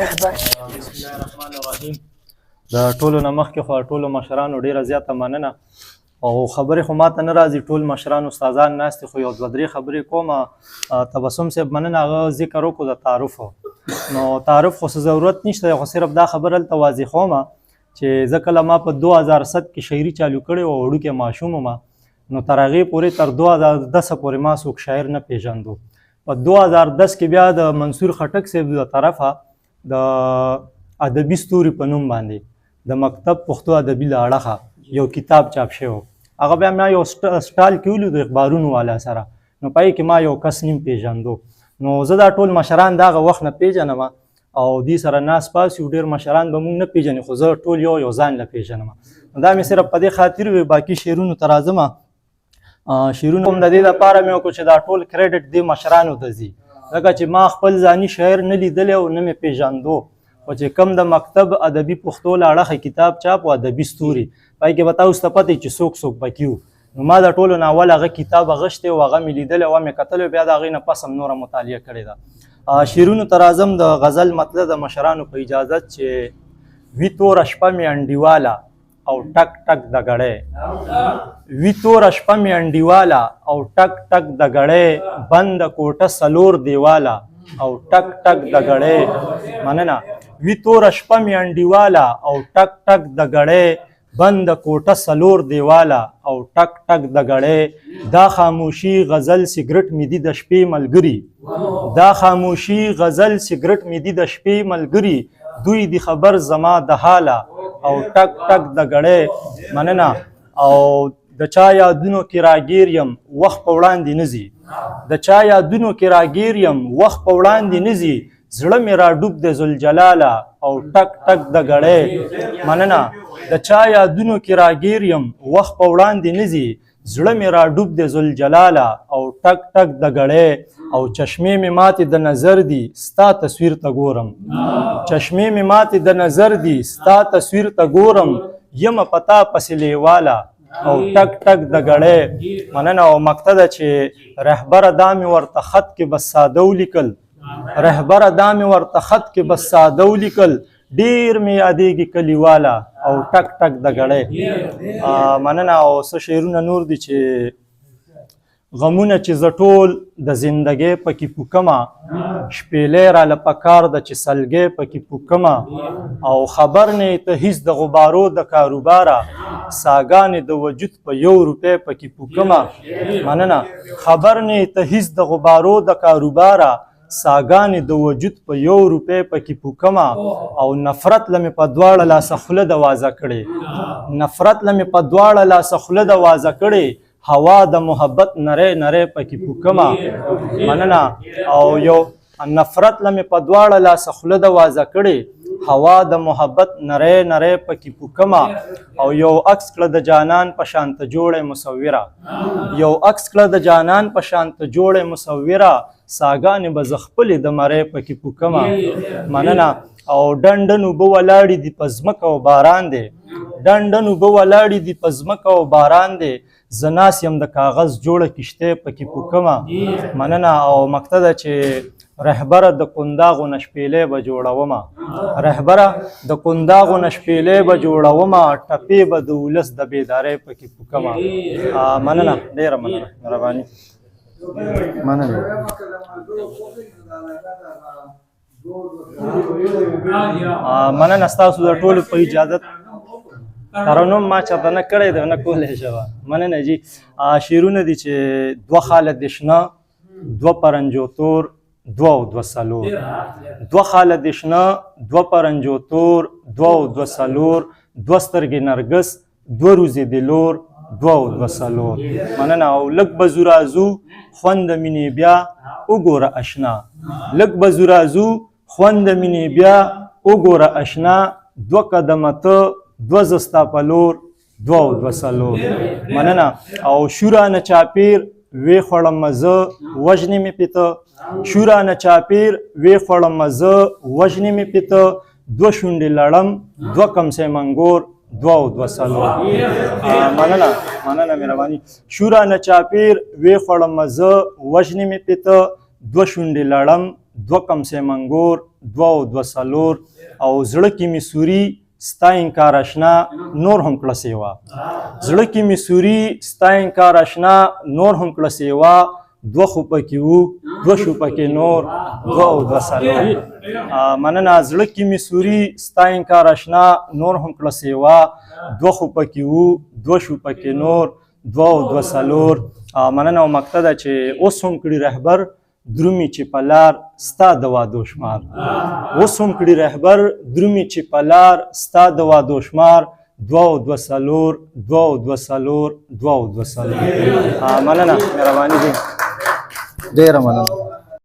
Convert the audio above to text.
الله الرحمن الرحیم. د ټولو نه مخکې خو ټولو مشرانو ډېره زیاته مننه او خبرې خو ماته نه راځي، ټول مشران استادان ناست خو یو دوه درې خبرې کومه. تبسم صاحب مننه، هغه ذکر وکړو د تعارف. نو تعارف خو څه ضرورت نشته، خو صرف دا خبره هلته واضح کومه چې زه کله ما په 2007 کې شاعري چالو کړې وه، وړوکی ماشوم وم، نو تر هغې پورې تر 2010 پورې ما څوک شاعر نه پېژندو. په 2010 کې بیا د منصور خټک صاحب د طرفه د ادبي ستوري په نوم باندې د مکتب پښتو ادبي له اړخه یو کتاب چاپ شوی، هغه بیا ما یو سټال کې ولید د اخبارونو والا سره، نو پای کې ما یو کس نیم پېژندو. نو زه دا ټول مشران د هغه وخت نه پېژنم او دې سره ناست پاس یو ډېر مشران به مونږ نه پېژني، خو زه ټول یو ځان له پېژنم. نو دا مې صرف په دې خاطر وي، باقي شعرونو ته راځم. شعرونه هم د دې لپاره مې وکړو چې دا ټول کریډټ دې مشرانو ته ځي، ځکه چې ما خپل ځاني شاعر نه لیدلی او نه مې پېژندو، خو چې کوم د مکتب ادبي پښتو له اړخه کتاب چاپ و ادبي ستوري، پای کې به تاسو ته پته چې څوک څوک پکې وو. نو ما د ټولو نه اول هغه کتاب اغوښتی و، هغه مې لیدلی او مې کتلی، بیا د هغې نه پس هم نوره مطالعه کړې ده. شعرونو ته راځم. د غزل مطلب د مشرانو په اجازت چې وي توره شپه مې انډیواله او ټک ټک د غړی، وي توره شپه مې انډیواله او ټک ټک د غړی، بند کوټه سلور دیواله او ټک ټک د غړی. مننه. وي توره شپه مې انډیواله او ټک ټک د غړی، بند کوټه سلور دیواله او ټک ټک د غړی. دا خاموشي غزل سګرټ مې دي د شپې ملګري، دا خاموشي غزل سګرټ مې دي د شپې ملګري، دوی دی خبر زما د حاله او ټک ټک د غړی. مننه. او د چا یادونو کې راګیر یم وخت په وړاندې نه ځي، د چا یادونو کې راګیر یم وخت په وړاندې نه ځي، زړه مې راډوب د ذوالجلاله او ټک ټک د غړی. مننه. د چا یادونو کې راګیر یم وخت په وړاندې نه ځي، زړه مې راډوب د ذوالجلاله او ټک ټک د غړی. او چشمې مې ماتې د نظر دي ستا تصویر ته ګورم، چشمې مې ماتې د نظر دي ستا تصویر ته ګورم، یم پتا پسې لیواله او ټک ټک د غړی. مننه. او مقطع ده چې رهبره دا مې ورته خط کې بس ساده ولیکل، رهبره دا مې ورته خط کې بس ساده ولیکل، ډېر مې یادېږي کلیواله او ټک ټک د غړی. مننه. او څه شعرونه نور دي چې غمونه چې زه ټول د زندګۍ پکې پوکمه، شپېلی راله پکار ده چې سلګۍ پکې پوکمه، او خبر نه ته هیڅ د غبارو د کاروباره، ساګانې د وجود په 1 روپۍ پکې پوکمه. مننه. خبر نه ته هیڅ د غبارو د کاروباره، ساګانې د وجود په 1 روپۍ پکې پوکمه، او نفرت له مې په دواړه لاسه خوله د وازه کړې، نفرت له مې په دواړه لاسه خوله د وازه کړې، هوا د محبت نری نری پکې پوکمه. مننه. او یو نفرت له مې په دواړه لاسه خوله د وازه کړې، هوا د محبت نری نری پکې پوکمه. او یو عکس کړه د جانان په شانته جوړې مصوره، یو عکس کړه د جانان په شانته جوړې مصوره، ساګانې به زه خپلې د مرۍ پکې پوکمه. مننه. او ډنډن اوبه ولاړې دي په ځمکه او باران دی، ډنډن اوبه ولاړې دي په ځمکه او باران دی، زه ناست یم د کاغذ جوړه کښتۍ پکې پوکمه. مننه. او مقطع ده چې رهبره د کنداغو نه شپېلی به جوړومه، رهبره د کنداغو نه شپېلی به جوړومه، ټپې به د ولس د بیدارۍ پکې پوکمه. مننه. ډېره مننه. مهرباني. مننه. مننه ستاسو د ټولو په اجازت. ترنم ما چاته نه کړی دی، نه کولی شوه. مننه جي. شعرونه دي چې 2 خاله دې شنه، 2 پرنجو تور، 2 او 2 څلور، 2 خاله دې شنه، 2 پرنجو تور، 2 او 2 څلور، 2 سترګې نرګس، 2 روزې د لور، 2 او 2 څلور. مننه. او لږ به زو راځو خوند د مینې بیا وګوره اشنا، لږ به زو راځو خوند د مینې بیا وګوره اشنا، 2 قدمه ته 2 زه ستا په لور، 2 او 2 څلور. مننه. او شورانه چاپیر وی خوړم زه وژنې مې پیته، شورانه چاپیر وی خوړم زه وژنې مې پیته، 2 شونډې لړم 2 کمسې منګور، 2 او 2 څلور. مننه. مننه مهرباني. شورانه چاپیر وی خوړم زه وژنې مې پیته، 2 شونډې لړم دوه کمسې منګور دوه او دوه څلور او زړه کې مې سوري ستا انکار اشنا نور هم کړه سیوا زړه کې مې سوري ستا انکار اشنا نور هم کړه سیوا دوه خو پکې وو دوه شو پکې نور دوه او دوه څلور مننه زړه کې مې سوري ستا انکار اشنا نور هم کړه سیوا دوه خو پکې وو دوه شو پکې نور دوه او دوه څلور مننه او مقطع ده چې اوس هم کړي رهبر درومي چې په لار ستا د وادو شمار اوس هم کړي رهبر درومي چې په لار ستا د وادو شمار دوه او دوه څلور دوه او دوه څلور دوه او دوه څلور مننه مهرباني دي ډېره مننه